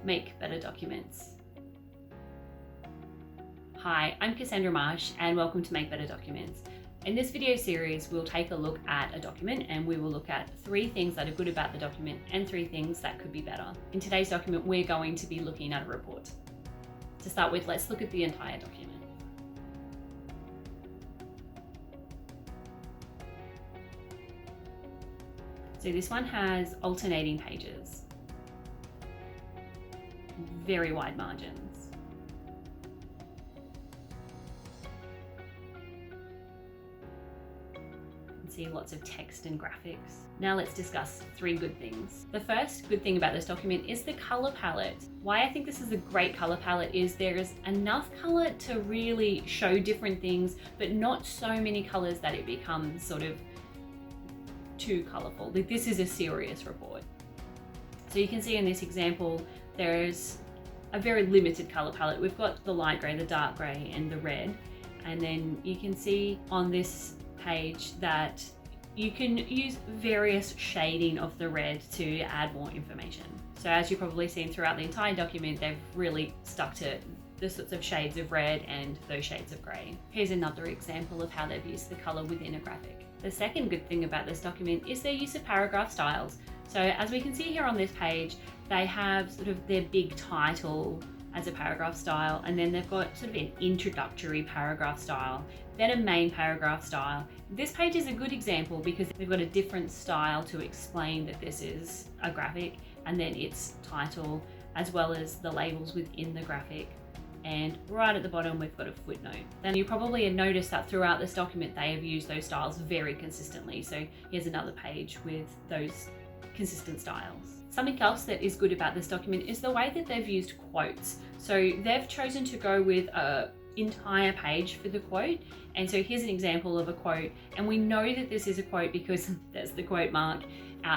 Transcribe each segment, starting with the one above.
Make better documents. Hi, I'm Cassandra Marsh and welcome to Make Better Documents. In this video series, we'll take a look at a document and we will look at 3 things that are good about the document and 3 things that could be better. In today's document, we're going to be looking at a report. To start with, let's look at the entire document. So this one has alternating pages, very wide margins. You can see lots of text and graphics. Now let's discuss 3 good things. The first good thing about this document is the color palette. Why I think this is a great color palette is there is enough color to really show different things, but not so many colors that it becomes sort of too colorful. Like, this is a serious report. So you can see in this example, there's a very limited color palette. We've got the light gray, the dark gray, and the red. And then you can see on this page that you can use various shading of the red to add more information. So as you've probably seen throughout the entire document, they've really stuck to the sorts of shades of red and those shades of gray. Here's another example of how they've used the color within a graphic. The second good thing about this document is their use of paragraph styles. So as we can see here on this page, they have sort of their big title as a paragraph style, and then they've got sort of an introductory paragraph style, then a main paragraph style. This page is a good example because they've got a different style to explain that this is a graphic, and then its title, as well as the labels within the graphic. And right at the bottom, we've got a footnote. Then you probably have noticed that throughout this document, they have used those styles very consistently. So here's another page with those consistent styles. Something else that is good about this document is the way that they've used quotes. So they've chosen to go with an entire page for the quote. And so here's an example of a quote. And we know that this is a quote because there's the quote mark.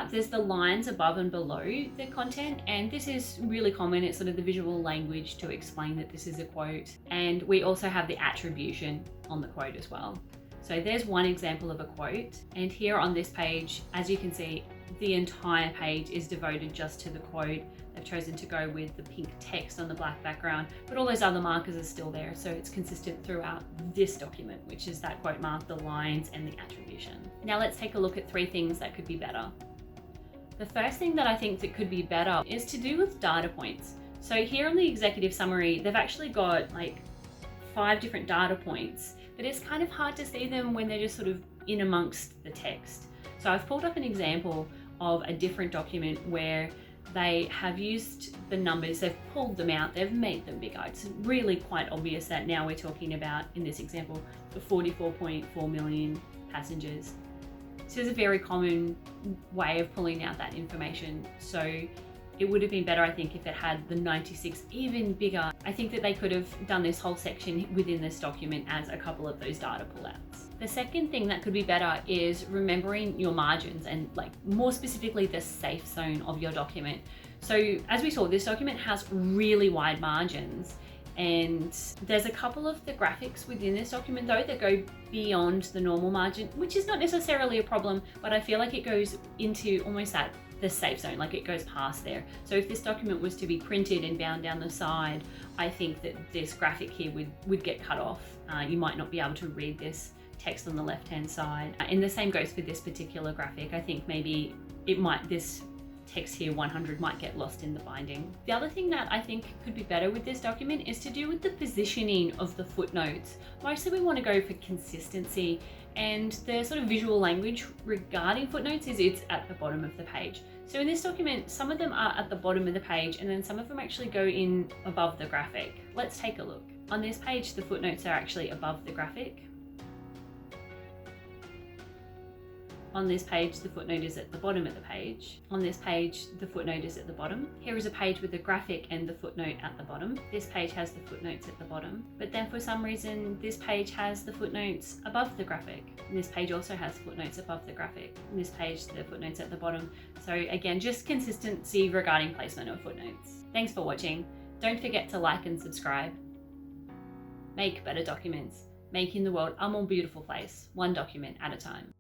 There's the lines above and below the content, and this is really common. It's sort of the visual language to explain that this is a quote. And we also have the attribution on the quote as well. So there's one example of a quote. And here on this page, as you can see, the entire page is devoted just to the quote. They've chosen to go with the pink text on the black background, but all those other markers are still there. So it's consistent throughout this document, which is that quote mark, the lines, and the attribution. Now let's take a look at 3 things that could be better. The first thing that I think that could be better is to do with data points. So here on the executive summary, they've actually got like 5 different data points, but it's kind of hard to see them when they're just sort of in amongst the text. So I've pulled up an example of a different document where they have used the numbers, they've pulled them out, they've made them bigger. It's really quite obvious that now we're talking about, in this example, the 44.4 million passengers. So it's a very common way of pulling out that information. So it would have been better, I think, if it had the 96 even bigger. I think that they could have done this whole section within this document as a couple of those data pullouts. The second thing that could be better is remembering your margins and, like, more specifically the safe zone of your document. So as we saw, this document has really wide margins. And there's a couple of the graphics within this document though that go beyond the normal margin, which is not necessarily a problem, but I feel like it goes into almost the safe zone, like it goes past there. So if this document was to be printed and bound down the side, I think that this graphic here would get cut off. You might not be able to read this text on the left-hand side. And the same goes for this particular graphic. I think maybe this text here 100 might get lost in the binding. The other thing that I think could be better with this document is to do with the positioning of the footnotes. Mostly we want to go for consistency, and the sort of visual language regarding footnotes is it's at the bottom of the page. So in this document, some of them are at the bottom of the page and then some of them actually go in above the graphic. Let's take a look. On this page, the footnotes are actually above the graphic. On this page, the footnote is at the bottom of the page. On this page, the footnote is at the bottom. Here is a page with the graphic and the footnote at the bottom. This page has the footnotes at the bottom. But then for some reason, this page has the footnotes above the graphic. And this page also has footnotes above the graphic. And this page, the footnotes at the bottom. So again, just consistency regarding placement of footnotes. Thanks for watching. Don't forget to like and subscribe. Make better documents, making the world a more beautiful place, one document at a time.